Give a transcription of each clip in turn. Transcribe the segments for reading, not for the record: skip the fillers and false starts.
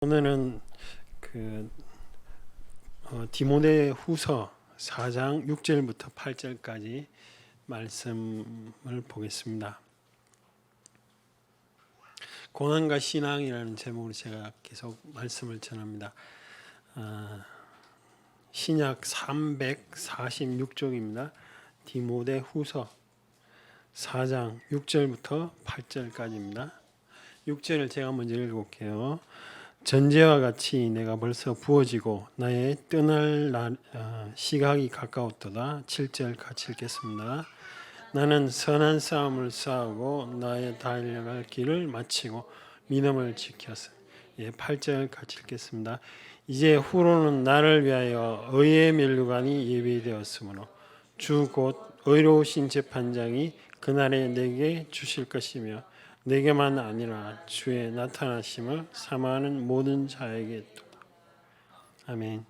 오늘은 디모데 후서 4장 6절부터 8절까지 말씀을 보겠습니다. 고난과 신앙이라는 제목으로 제가 계속 말씀을 전합니다. 신약 346쪽입니다. 디모데 후서 4장 6절부터 8절까지입니다. 6절을 제가 먼저 읽어볼게요. 전제와 같이 내가 벌써 부어지고 나의 떠날 시각이 가까웠도다. 7절 같이 읽겠습니다. 나는 선한 싸움을 싸우고 나의 달려갈 길을 마치고 믿음을 지켰어. 8절 같이 읽겠습니다. 이제 후로는 나를 위하여 의의 면류관이 예비되었으므로 주 곧 의로우신 재판장이 그날에 내게 주실 것이며 내게만 아니라 주의 나타나심을 사모하는 모든 자에게. 아멘.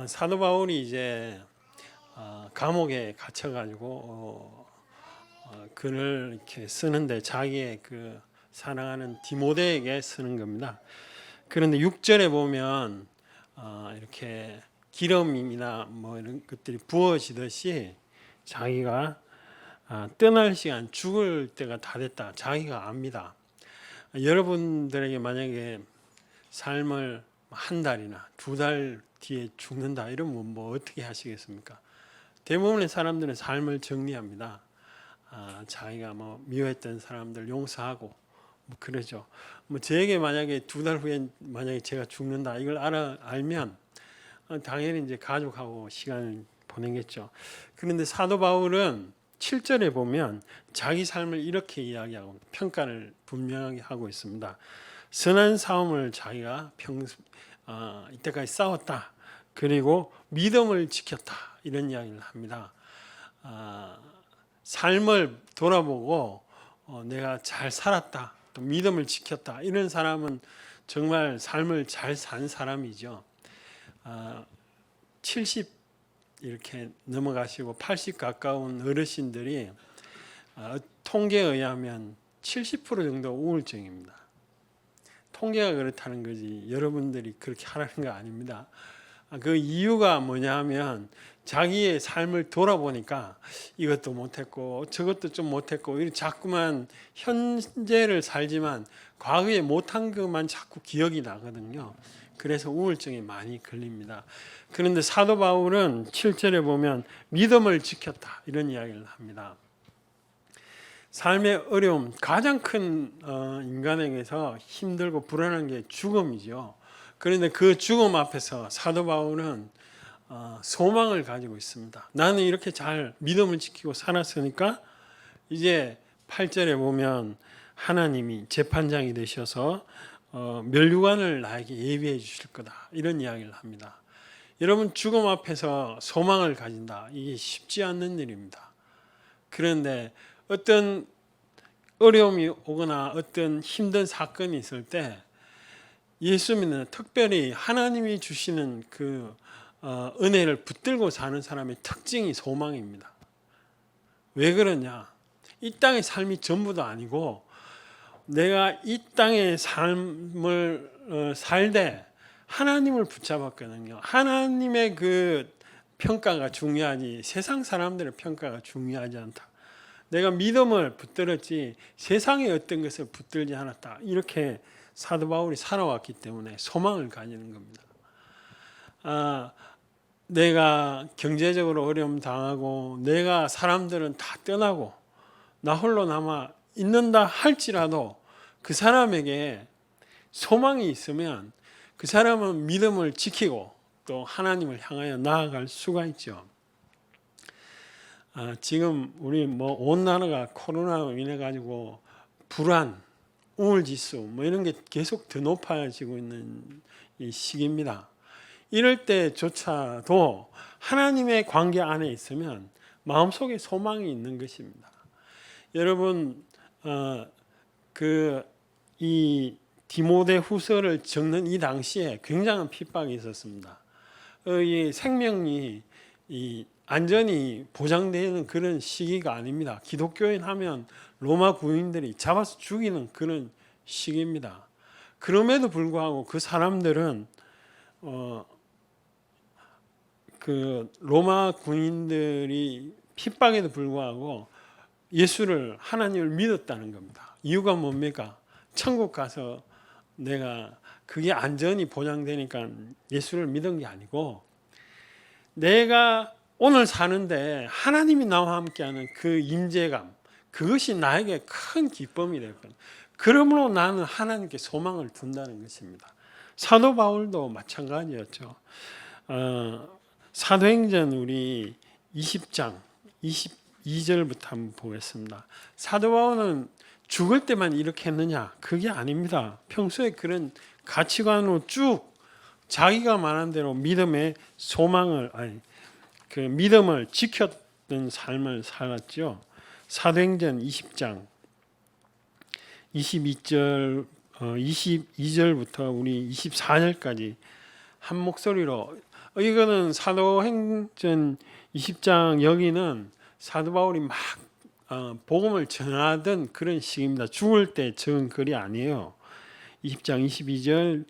사도 바울이 이제 감옥에 갇혀가지고 글을 이렇게 쓰는데 자기의 그 사랑하는 디모데에게 쓰는 겁니다. 그런데 6절에 보면 이렇게 기름이나 뭐 이런 것들이 부어지듯이 자기가 떠날 시간, 죽을 때가 다 됐다. 자기가 압니다. 여러분들에게 만약에 삶을 한 달이나 두 달 뒤에 죽는다 이러면 뭐 어떻게 하시겠습니까? 대부분의 사람들은 삶을 정리합니다. 자기가 뭐 미워했던 사람들 용서하고 뭐 그러죠. 뭐 저에게 만약에 두 달 후에 만약에 제가 죽는다 이걸 알면 당연히 이제 가족하고 시간을 보내겠죠. 그런데 사도 바울은 7절에 보면 자기 삶을 이렇게 이야기하고 평가를 분명하게 하고 있습니다. 선한 싸움을 자기가 이때까지 싸웠다. 그리고 믿음을 지켰다. 이런 이야기를 합니다. 삶을 돌아보고 내가 잘 살았다. 또 믿음을 지켰다. 이런 사람은 정말 삶을 잘 산 사람이죠. 70 이렇게 넘어가시고 80 가까운 어르신들이 통계에 의하면 70% 정도 우울증입니다. 통계가 그렇다는 거지 여러분들이 그렇게 하라는 거 아닙니다. 그 이유가 뭐냐 하면 자기의 삶을 돌아보니까 이것도 못했고 저것도 좀 못했고 이렇게 자꾸만 현재를 살지만 과거에 못한 것만 자꾸 기억이 나거든요. 그래서 우울증에 많이 걸립니다. 그런데 사도 바울은 7절에 보면 믿음을 지켰다 이런 이야기를 합니다. 삶의 어려움, 가장 큰 인간에게서 힘들고 불안한 게 죽음이죠. 그런데 그 죽음 앞에서 사도 바울은 소망을 가지고 있습니다. 나는 이렇게 잘 믿음을 지키고 살았으니까 이제 8절에 보면 하나님이 재판장이 되셔서 면류관을 나에게 예비해 주실 거다 이런 이야기를 합니다. 여러분 죽음 앞에서 소망을 가진다 이게 쉽지 않는 일입니다. 그런데 어떤 어려움이 오거나 어떤 힘든 사건이 있을 때 예수 믿는 특별히 하나님이 주시는 그 은혜를 붙들고 사는 사람의 특징이 소망입니다. 왜 그러냐? 이 땅의 삶이 전부도 아니고 내가 이 땅의 삶을 살되 하나님을 붙잡았거든요. 하나님의 그 평가가 중요하지 세상 사람들의 평가가 중요하지 않다. 내가 믿음을 붙들었지 세상의 어떤 것을 붙들지 않았다. 이렇게 사도 바울이 살아왔기 때문에 소망을 가지는 겁니다. 내가 경제적으로 어려움 당하고 내가 사람들은 다 떠나고 나 홀로 남아 있는다 할지라도 그 사람에게 소망이 있으면 그 사람은 믿음을 지키고 또 하나님을 향하여 나아갈 수가 있죠. 지금 우리 뭐 온 나라가 코로나로 인해 가지고 불안, 우울지수 뭐 이런 게 계속 더 높아지고 있는 이 시기입니다. 이럴 때조차도 하나님의 관계 안에 있으면 마음속에 소망이 있는 것입니다. 여러분 이 디모데 후서를 적는 이 당시에 굉장한 핍박이 있었습니다. 이 생명이 안전이 보장되는 그런 시기가 아닙니다. 기독교인 하면 로마 군인들이 잡아서 죽이는 그런 시기입니다. 그럼에도 불구하고 그 사람들은 그 로마 군인들이 핍박에도 불구하고 예수를 하나님을 믿었다는 겁니다. 이유가 뭡니까? 천국 가서 내가 그게 안전이 보장되니까 예수를 믿은 게 아니고 내가 오늘 사는데 하나님이 나와 함께하는 그 임재감, 그것이 나에게 큰 기쁨이 됐거든요. 그러므로 나는 하나님께 소망을 둔다는 것입니다. 사도 바울도 마찬가지였죠. 사도행전 우리 20장 22절부터 한번 보겠습니다. 사도 바울은 죽을 때만 이렇게 했느냐? 그게 아닙니다. 평소에 그런 가치관으로 쭉 자기가 말한 대로 믿음의 소망을 그 믿음을 지켰던 삶을 살았죠. 사도행전 20장 22절 22절부터 우리 24절까지 한 목소리로 이거는 사도행전 20장 여기는 사도 바울이 막 복음을 전하던 그런 시기입니다. 죽을 때 적은 글이 아니에요. 20장 22절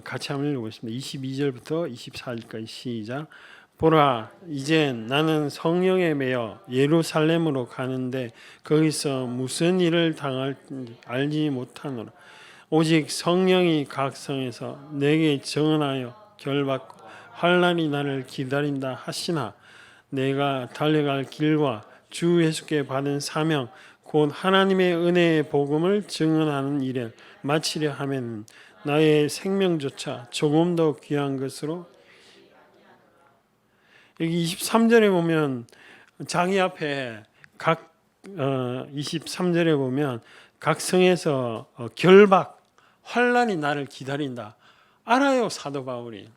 같이 한번 읽어보겠습니다. 22절부터 24절까지 시작. 보라, 이젠 나는 성령에 매여 예루살렘으로 가는데 거기서 무슨 일을 당할지 알지 못하노라. 오직 성령이 각 성에서 내게 증언하여 결받고 환난이 나를 기다린다 하시나 내가 달려갈 길과 주 예수께 받은 사명 곧 하나님의 은혜의 복음을 증언하는 일에 마치려 하면 나의 생명조차 조금 더 귀한 것으로. 여기 23절에 보면 자기 앞에 23절에 보면 각 성에서 결박 환난이 나를 기다린다. 알아요, 사도 바울이.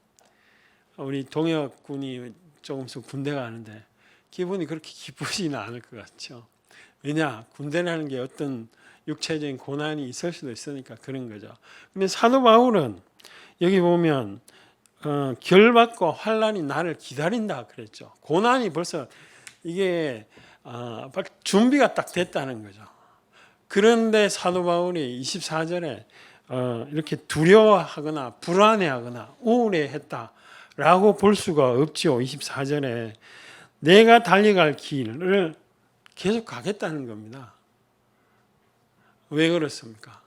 우리 동혁군이 조금 있으면 군대 가는데 기분이 그렇게 기쁘지는 않을 것 같죠. 왜냐? 군대라는 게 어떤 육체적인 고난이 있을 수도 있으니까 그런 거죠. 근데 사도 바울은 여기 보면 결박과 환난이 나를 기다린다 그랬죠. 고난이 벌써 이게 준비가 딱 됐다는 거죠. 그런데 사도 바울이 24절에 이렇게 두려워하거나 불안해하거나 우울해했다라고 볼 수가 없죠. 24절에 내가 달려갈 길을 계속 가겠다는 겁니다. 왜 그렇습니까?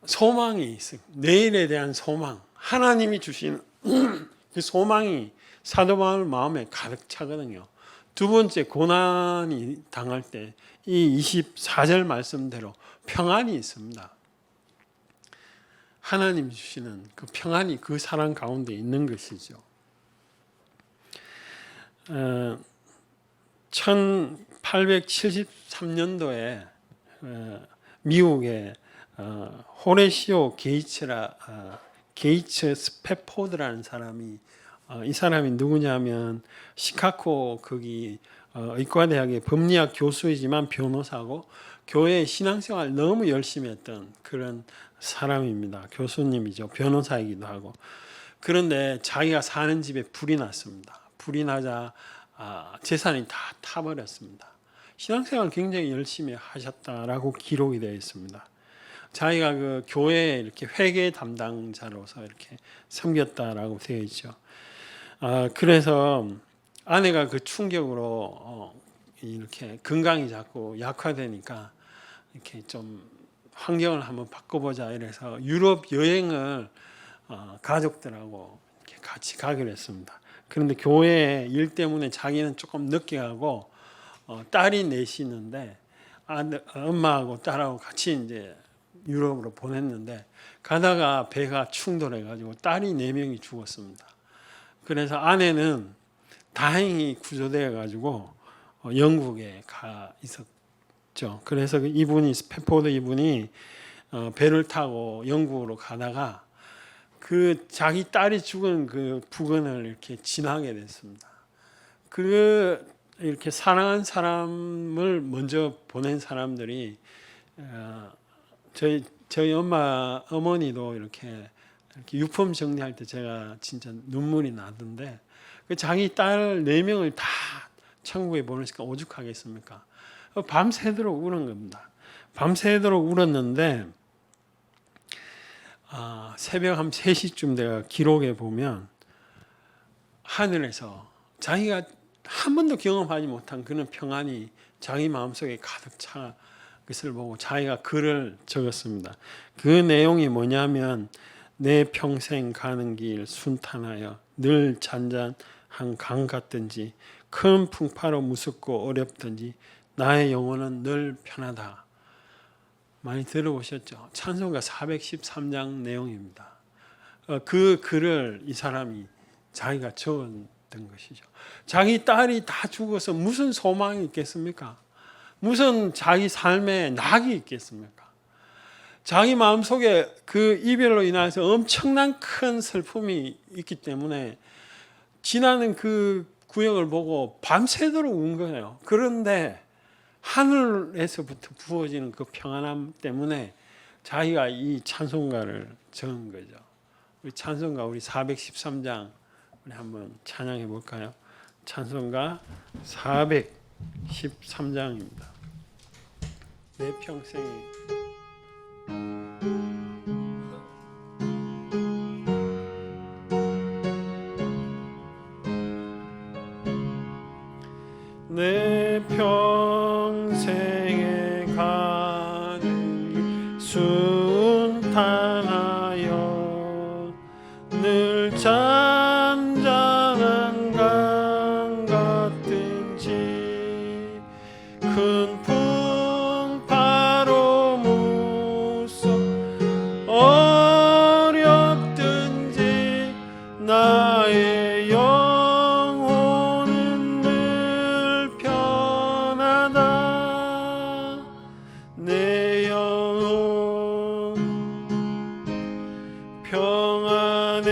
소망이 있어요. 내일에 대한 소망, 하나님이 주신 그 소망이 사도 바울 마음에 가득 차거든요. 두 번째, 고난이 당할 때 이 24절 말씀대로 평안이 있습니다. 하나님 주시는 그 평안이 그 사랑 가운데 있는 것이죠. 1873년도에 미국의 호레시오 게이츠 스패포드라는 사람이 이 사람이 누구냐면 시카고 거기 의과대학의 법리학 교수이지만 변호사고 교회 신앙생활 너무 열심히 했던 그런 사람입니다. 교수님이죠. 변호사이기도 하고. 그런데 자기가 사는 집에 불이 났습니다. 불이 나자 재산이 다 타버렸습니다. 신앙생활 굉장히 열심히 하셨다라고 기록이 되어 있습니다. 자기가 그 교회에 이렇게 회계 담당자로서 이렇게 섬겼다라고 되어 있죠. 그래서 아내가 그 충격으로 이렇게 건강이 자꾸 약화되니까 이렇게 좀 환경을 한번 바꿔보자 이래서 유럽 여행을 가족들하고 이렇게 같이 가기로 했습니다. 그런데 교회 일 때문에 자기는 조금 늦게 가고 딸이 넷이는데 엄마하고 딸하고 같이 이제 유럽으로 보냈는데 가다가 배가 충돌해가지고 딸이 4명이 죽었습니다. 그래서 아내는 다행히 구조되어가지고 영국에 가 있었죠. 그래서 이분이 스패포드 이분이 배를 타고 영국으로 가다가 그 자기 딸이 죽은 그 부근을 이렇게 지나게 됐습니다. 그 이렇게 사랑한 사람을 먼저 보낸 사람들이 저희 어머니도 이렇게 유품 정리할 때 제가 진짜 눈물이 나던데 그 자기 딸 4명을 다 천국에 보내니까 오죽하겠습니까? 밤새도록 우는 겁니다. 밤새도록 울었는데 새벽 한 3시쯤 내가 기록에 보면 하늘에서 자기가 한 번도 경험하지 못한 그런 평안이 자기 마음속에 가득 차 것을 보고 자기가 글을 적었습니다. 그 내용이 뭐냐면 내 평생 가는 길 순탄하여 늘 잔잔한 강 같든지 큰 풍파로 무섭고 어렵든지 나의 영혼은 늘 편하다. 많이 들어보셨죠? 찬송가 413장 내용입니다. 그 글을 이 사람이 자기가 적었던 것이죠. 자기 딸이 다 죽어서 무슨 소망이 있겠습니까? 무슨 자기 삶에 낙이 있겠습니까? 자기 마음속에 그 이별로 인해서 엄청난 큰 슬픔이 있기 때문에 지나는 그 구역을 보고 밤새도록 운 거예요. 그런데 하늘에서부터 부어지는 그 평안함 때문에 자기가 이 찬송가를 적은 거죠. 우리 찬송가 우리 413장 우리 한번 찬양해 볼까요? 찬송가 413장입니다. 내 평생에 내 평생에 가는 길 순탄하여 늘 잔잔한 강 같든지 큰 풍파로 무섭 어렵든지 나의 영혼은 늘 편하다. 내 영혼 평안해.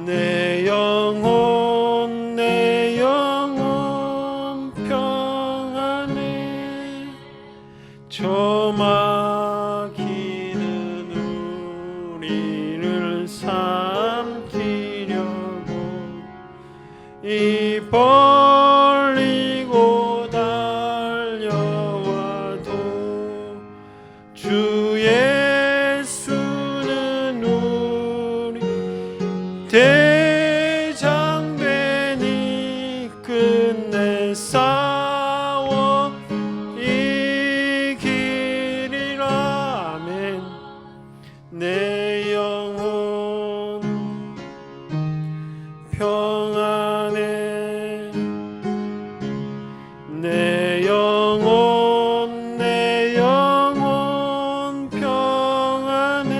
내 영혼 평안해. 저 막히는 우리를 삼키려고 이 벌리고 달려와도 주 예수는 우리 대장되니 끝내 싸워 이기리라. 아멘. 내 영혼 평안해. 내 영혼 평안해.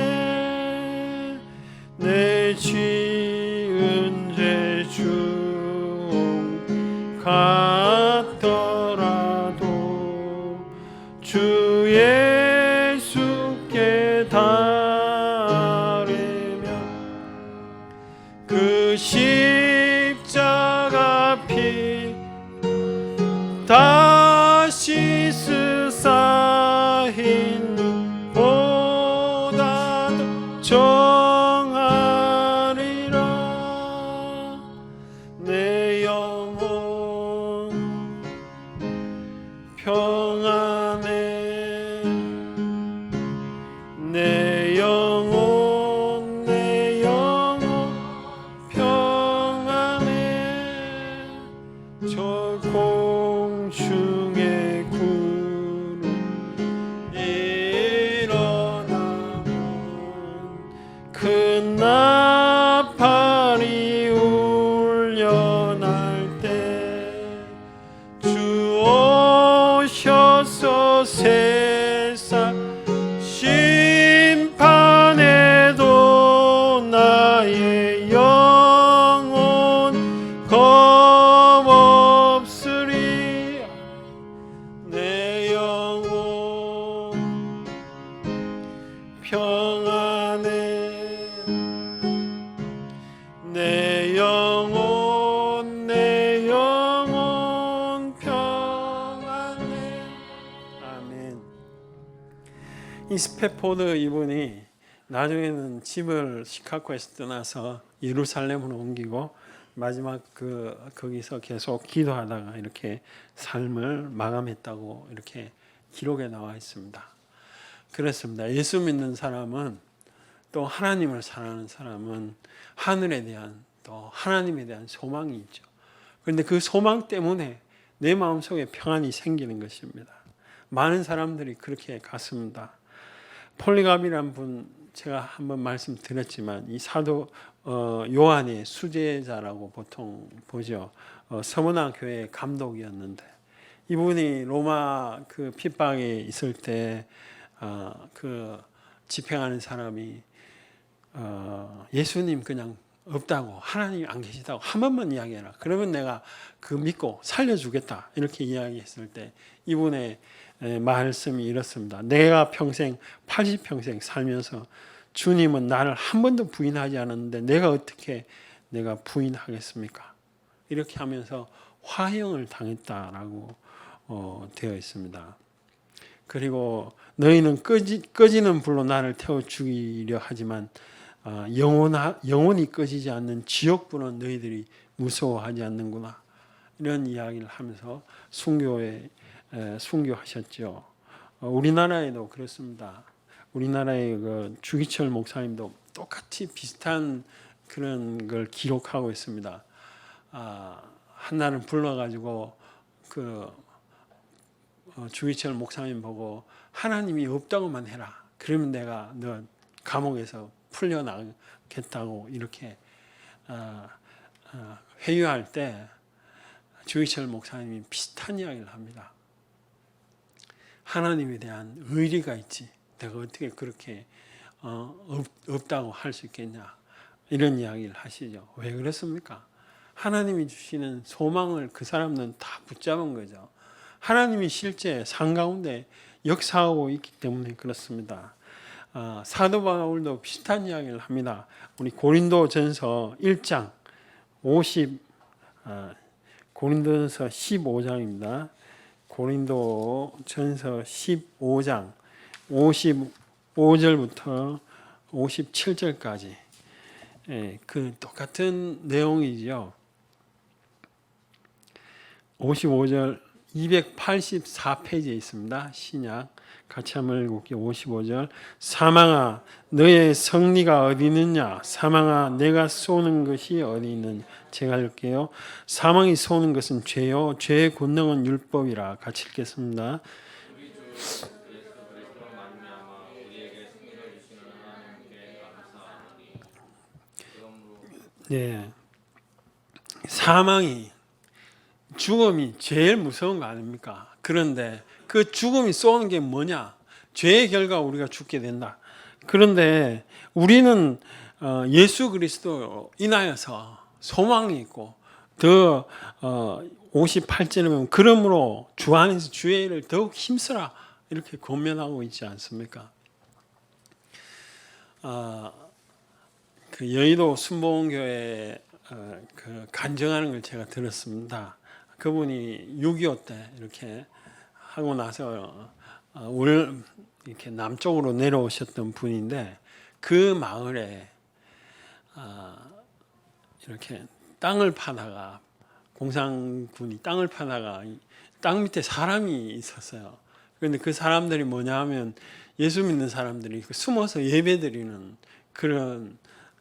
내 지은 죄 중 같더라도 주 예수께 달으며 그 십자가 피 다시 스사인 눈보다 더 정하리라. 내 영혼 평안해. 내 영혼 평안해. 저 공중의 구름 일어나면 큰 나팔이 울려날 때 주 오셔서 세상 심판에도 나의 영혼 겁없으리. 내 영혼 평안해. 내 영혼 평안해. 아멘. 이 스패포드 이분이 나중에는 집을 시카고에서 떠나서 예루살렘으로 옮기고 마지막 거기서 계속 기도하다가 이렇게 삶을 마감했다고 이렇게 기록에 나와 있습니다. 그렇습니다. 예수 믿는 사람은 또 하나님을 사랑하는 사람은 하늘에 대한 또 하나님에 대한 소망이 있죠. 그런데 그 소망 때문에 내 마음속에 평안이 생기는 것입니다. 많은 사람들이 그렇게 갔습니다. 폴리갑이라는 분 제가 한번 말씀드렸지만 이 사도 요한의 수제자라고 보통 보죠. 서머나 교회 감독이었는데 이분이 로마 그 핍박에 있을 때 그 집행하는 사람이 예수님 그냥 없다고 하나님 안 계시다고 한 번만 이야기해라. 그러면 내가 그 믿고 살려주겠다. 이렇게 이야기했을 때 이분의 말씀이 이렇습니다. 내가 평생 80평생 살면서 주님은 나를 한 번도 부인하지 않았는데 내가 어떻게 내가 부인하겠습니까? 이렇게 하면서 화형을 당했다라고 되어 있습니다. 그리고 너희는 꺼지는 불로 나를 태워 죽이려 하지만 영원히 꺼지지 않는 지옥불은 너희들이 무서워하지 않는구나. 이런 이야기를 하면서 순교하셨죠. 우리나라에도 그렇습니다. 우리나라의 그 주기철 목사님도 똑같이 비슷한 그런 걸 기록하고 있습니다. 한날은 불러가지고 주기철 목사님 보고 하나님이 없다고만 해라. 그러면 내가 너 감옥에서 풀려나겠다고 이렇게 회유할 때 주기철 목사님이 비슷한 이야기를 합니다. 하나님에 대한 의리가 있지. 내가 어떻게 그렇게 없다고 할 수 있겠냐. 이런 이야기를 하시죠. 왜 그렇습니까? 하나님이 주시는 소망을 그 사람은 다 붙잡은 거죠. 하나님이 실제 상 가운데 역사하고 있기 때문에 그렇습니다. 사도 바울도 비슷한 이야기를 합니다. 우리 고린도전서 1장 고린도전서 15장입니다. 고린도전서 15장 55절부터 57절까지 그 똑같은 내용이죠. 55절 284페이지에 있습니다. 신약 같이 한번 읽을게요. 55절 사망아 너의 승리가 어디 있느냐. 사망아 내가 쏘는 것이 어디 있느냐. 제가 읽을게요. 사망이 쏘는 것은 죄요 죄의 권능은 율법이라. 같이 읽겠습니다. 네, 사망이 죽음이 제일 무서운 거 아닙니까? 그런데 그 죽음이 쏘는 게 뭐냐? 죄의 결과 우리가 죽게 된다. 그런데 우리는 예수 그리스도 인하여서 소망이 있고 더 58절에 보면 그러므로 주 안에서 주의 일을 더욱 힘쓰라 이렇게 권면하고 있지 않습니까? 그 여의도 순복음교회 그 간증하는 걸 제가 들었습니다. 그분이 6.25 때 이렇게 하고 나서 이렇게 남쪽으로 내려오셨던 분인데 그 마을에 이렇게 땅을 파다가 공산군이 땅을 파다가 땅 밑에 사람이 있었어요. 그런데 그 사람들이 뭐냐 하면 예수 믿는 사람들이 숨어서 예배드리는 그런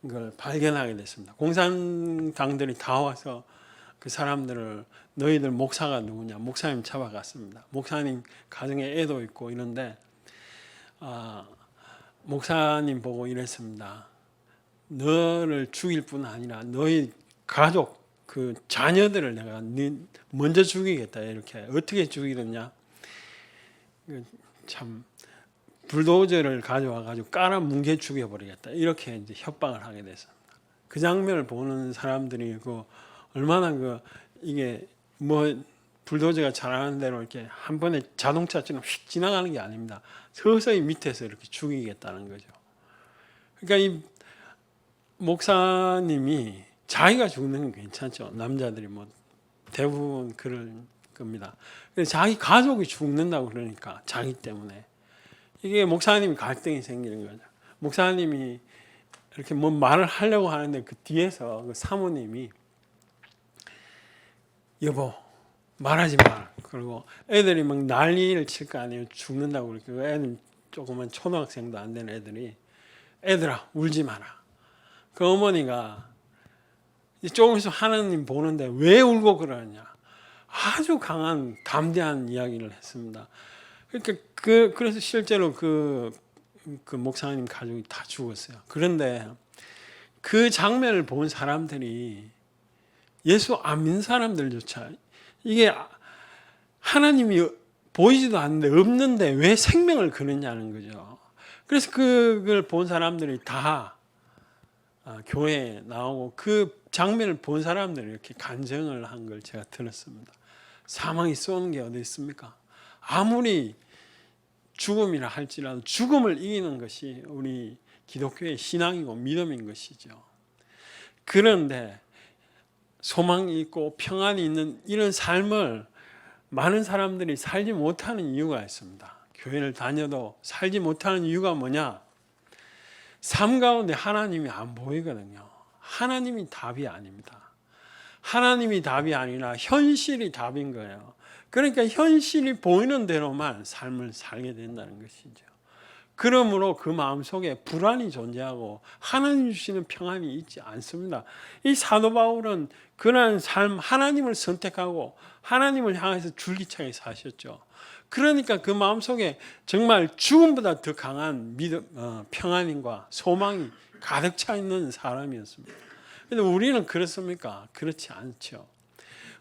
걸 발견하게 됐습니다. 공산당들이 다 와서 그 사람들을 너희들 목사가 누구냐? 목사님 잡아갔습니다. 목사님 가정에 애도 있고 이런데 목사님 보고 이랬습니다. 너를 죽일 뿐 아니라 너희 가족 그 자녀들을 내가 먼저 죽이겠다. 이렇게 어떻게 죽이느냐? 참 불도저를 가져와 가지고 깔아 뭉개 죽여버리겠다. 이렇게 이제 협박을 하게 됐습니다. 그 장면을 보는 사람들이 얼마나 이게 뭐 불도저가 잘하는 대로 이렇게 한 번에 자동차처럼 휙 지나가는 게 아닙니다. 서서히 밑에서 이렇게 죽이겠다는 거죠. 그러니까 이 목사님이 자기가 죽는 건 괜찮죠. 남자들이 뭐 대부분 그럴 겁니다. 근데 자기 가족이 죽는다고 그러니까 자기 때문에 이게 목사님이 갈등이 생기는 거죠. 목사님이 이렇게 뭐 말을 하려고 하는데 그 뒤에서 그 사모님이 여보 말하지 마. 그리고 애들이 막 난리를 칠 거 아니에요. 죽는다고 그러니까 애들 조그만 초등학생도 안 된 애들이 애들아 울지 마라. 그 어머니가 조금 있으면 하나님 보는데 왜 울고 그러냐. 아주 강한 담대한 이야기를 했습니다. 그러니까 그래서 실제로 그 목사님 가족이 다 죽었어요. 그런데 그 장면을 본 사람들이 예수 안 믿는 사람들조차 이게 하나님이 보이지도 않는데 없는데 왜 생명을 거느냐는 거죠. 그래서 그걸 본 사람들이 다 교회에 나오고 그 장면을 본 사람들이 이렇게 간증을 한 걸 제가 들었습니다. 사망이 쏘는 게 어디 있습니까? 아무리 죽음이라 할지라도 죽음을 이기는 것이 우리 기독교의 신앙이고 믿음인 것이죠. 그런데 소망이 있고 평안이 있는 이런 삶을 많은 사람들이 살지 못하는 이유가 있습니다. 교회를 다녀도 살지 못하는 이유가 뭐냐? 삶 가운데 하나님이 안 보이거든요. 하나님이 답이 아닙니다. 하나님이 답이 아니라 현실이 답인 거예요. 그러니까 현실이 보이는 대로만 삶을 살게 된다는 것이죠. 그러므로 그 마음속에 불안이 존재하고 하나님 주시는 평안이 있지 않습니다. 이 사도 바울은 그러한 삶, 하나님을 선택하고 하나님을 향해서 줄기차게 사셨죠. 그러니까 그 마음속에 정말 죽음보다 더 강한 믿음, 평안과 소망이 가득 차 있는 사람이었습니다. 그런데 우리는 그렇습니까? 그렇지 않죠.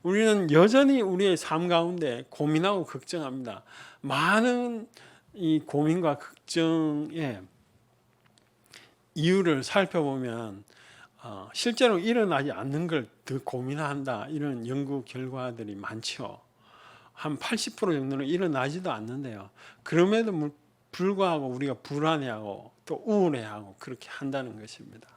우리는 여전히 우리의 삶 가운데 고민하고 걱정합니다. 많은 이 고민과 걱정의 이유를 살펴보면 실제로 일어나지 않는 걸 더 고민한다 이런 연구 결과들이 많죠. 한 80% 정도는 일어나지도 않는데요. 그럼에도 불구하고 우리가 불안해하고 또 우울해하고 그렇게 한다는 것입니다.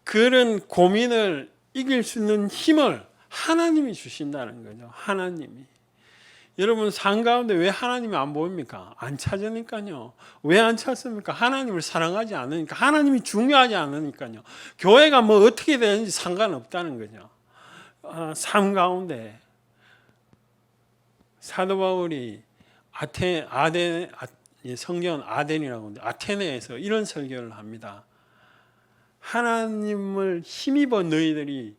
그런 고민을 이길 수 있는 힘을 하나님이 주신다는 거죠. 하나님이. 여러분 삶 가운데 왜 하나님이 안 보입니까? 안 찾으니까요. 왜 안 찾습니까? 하나님을 사랑하지 않으니까. 하나님이 중요하지 않으니까요. 교회가 뭐 어떻게 되는지 상관없다는 거죠. 삶 가운데 사도 바울이 성경 아덴이라고 하는데 아테네에서 이런 설교를 합니다. 하나님을 힘입어 너희들이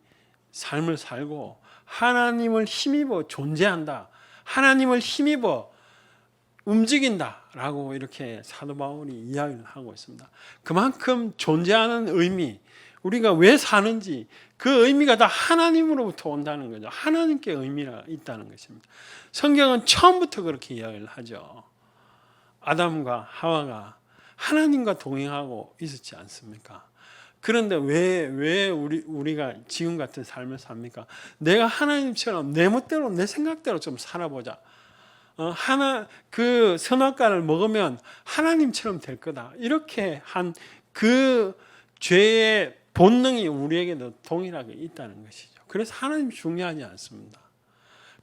삶을 살고 하나님을 힘입어 존재한다. 하나님을 힘입어 움직인다라고 이렇게 사도 바울이 이야기를 하고 있습니다. 그만큼 존재하는 의미, 우리가 왜 사는지 그 의미가 다 하나님으로부터 온다는 거죠. 하나님께 의미가 있다는 것입니다. 성경은 처음부터 그렇게 이야기를 하죠. 아담과 하와가 하나님과 동행하고 있었지 않습니까? 그런데 왜 우리가 지금 같은 삶을 삽니까? 내가 하나님처럼 내 멋대로 내 생각대로 좀 살아보자. 그 선악과를 먹으면 하나님처럼 될 거다. 이렇게 한 그 죄의 본능이 우리에게도 동일하게 있다는 것이죠. 그래서 하나님이 중요하지 않습니다.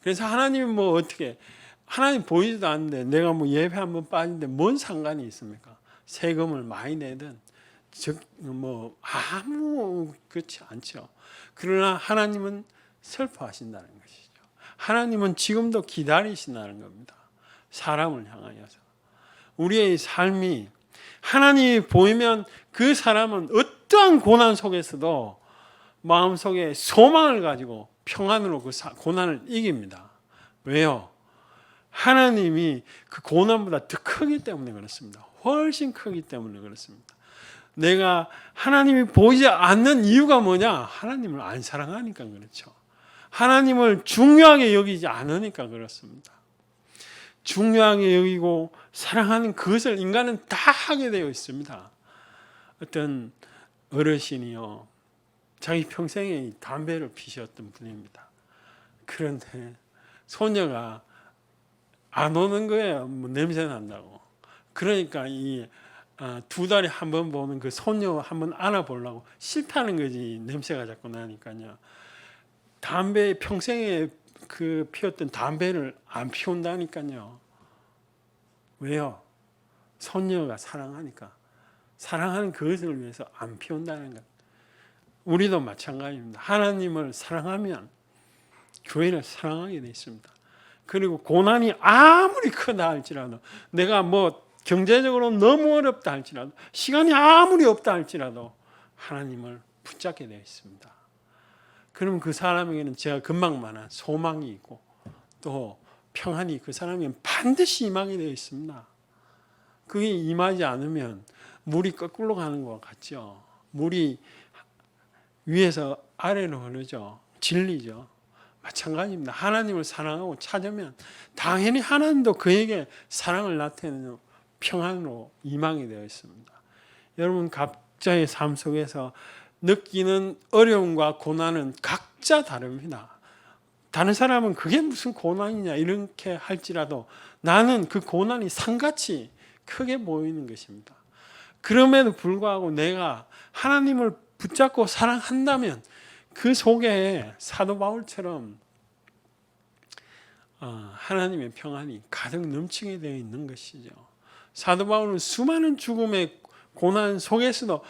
그래서 하나님이 뭐 어떻게 하나님 보이지도 않는데 내가 뭐 예배 한번 빠진데 뭔 상관이 있습니까? 세금을 많이 내든 아무 그렇지 않죠. 그러나 하나님은 슬퍼하신다는 것이죠. 하나님은 지금도 기다리신다는 겁니다. 사람을 향하여서. 우리의 삶이 하나님이 보이면 그 사람은 어떠한 고난 속에서도 마음속에 소망을 가지고 평안으로 그 고난을 이깁니다. 왜요? 하나님이 그 고난보다 더 크기 때문에 그렇습니다. 훨씬 크기 때문에 그렇습니다. 내가 하나님이 보이지 않는 이유가 뭐냐? 하나님을 안 사랑하니까 그렇죠. 하나님을 중요하게 여기지 않으니까 그렇습니다. 중요하게 여기고 사랑하는 그것을 인간은 다 하게 되어 있습니다. 어떤 어르신이요, 자기 평생에 담배를 피셨던 분입니다. 그런데 손녀가 안 오는 거예요. 뭐 냄새 난다고. 그러니까 두 달에 한 번 보는 그 손녀 한번 안아보려고 싫다는 거지. 냄새가 자꾸 나니까요. 담배 평생에 그 피웠던 담배를 안 피운다니까요. 왜요? 손녀가 사랑하니까. 사랑하는 그것을 위해서 안 피운다는 것. 우리도 마찬가지입니다. 하나님을 사랑하면 교회를 사랑하게 되어 있습니다. 그리고 고난이 아무리 크다 할지라도 내가 뭐 경제적으로 너무 어렵다 할지라도, 시간이 아무리 없다 할지라도 하나님을 붙잡게 되어 있습니다. 그러면 그 사람에게는 제가 금방 말한 소망이 있고 또 평안이 그 사람에게는 반드시 임하게 되어 있습니다. 그게 임하지 않으면 물이 거꾸로 가는 것 같죠. 물이 위에서 아래로 흐르죠. 진리죠. 마찬가지입니다. 하나님을 사랑하고 찾으면 당연히 하나님도 그에게 사랑을 나타내는 평안으로 임하게 되어 있습니다. 여러분 각자의 삶 속에서 느끼는 어려움과 고난은 각자 다릅니다. 다른 사람은 그게 무슨 고난이냐 이렇게 할지라도 나는 그 고난이 산같이 크게 보이는 것입니다. 그럼에도 불구하고 내가 하나님을 붙잡고 사랑한다면 그 속에 사도 바울처럼 하나님의 평안이 가득 넘치게 되어 있는 것이죠. 사도 바울은 수많은 죽음의 고난 속에서도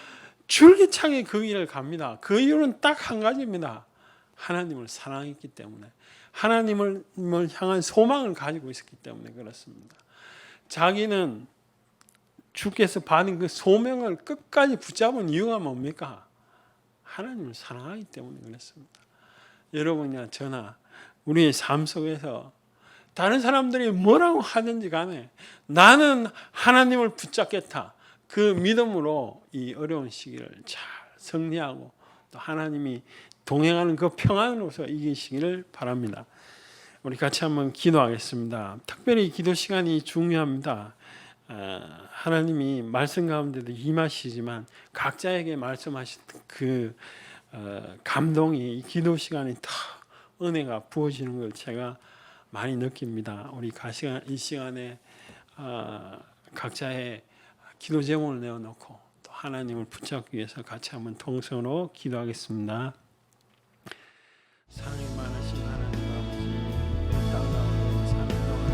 줄기차게 그 길을 갑니다. 그 이유는 딱 한 가지입니다. 하나님을 사랑했기 때문에, 하나님을 향한 소망을 가지고 있었기 때문에 그렇습니다. 자기는 주께서 받은 그 소명을 끝까지 붙잡은 이유가 뭡니까? 하나님을 사랑하기 때문에 그렇습니다. 여러분이나 저나 우리의 삶 속에서 다른 사람들이 뭐라고 하든지 간에 나는 하나님을 붙잡겠다. 그 믿음으로 이 어려운 시기를 잘 승리하고 또 하나님이 동행하는 그 평안으로서 이기시기를 바랍니다. 우리 같이 한번 기도하겠습니다. 특별히 기도 시간이 중요합니다. 하나님이 말씀 가운데도 임하시지만 각자에게 말씀하신 그 감동이 이 기도 시간에 더 은혜가 부어지는 걸 제가 많이 느낍니다. 우리 이 시간에 각자의 기도 제목을 내어놓고 또 하나님을 붙잡기 위해서 같이 한번 통성으로 기도하겠습니다. 사랑이 많으신 하나님 아버지, 이 땅 가운데 사는 동안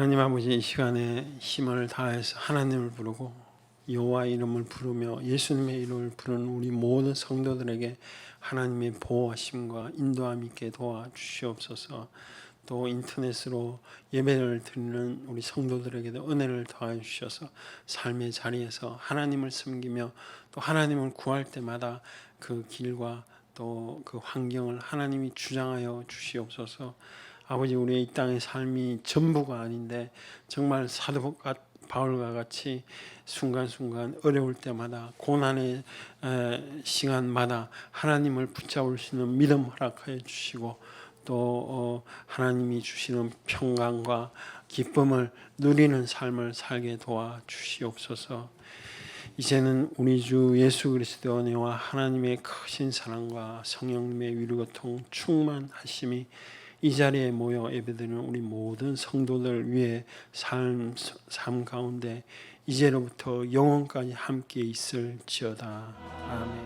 하나님 아버지, 이 시간에 힘을 다해서 하나님을 부르고 여호와 이름을 부르며 예수님의 이름을 부르는 우리 모든 성도들에게 하나님의 보호하심과 인도함 있게 도와주시옵소서. 또 인터넷으로 예배를 드리는 우리 성도들에게도 은혜를 더하여 주셔서 삶의 자리에서 하나님을 섬기며 또 하나님을 구할 때마다 그 길과 또 그 환경을 하나님이 주장하여 주시옵소서. 아버지, 우리의 이 땅의 삶이 전부가 아닌데 정말 사도 바울과 같이 순간순간 어려울 때마다 고난의 시간마다 하나님을 붙잡을 수 있는 믿음 허락하여 주시고 또 하나님이 주시는 평강과 기쁨을 누리는 삶을 살게 도와주시옵소서. 이제는 우리 주 예수 그리스도의 은혜와 하나님의 크신 사랑과 성령님의 위로고통 충만하심이 이 자리에 모여 예배드리는 우리 모든 성도들 위해 삶 가운데 이제로부터 영원까지 함께 있을지어다. 아멘.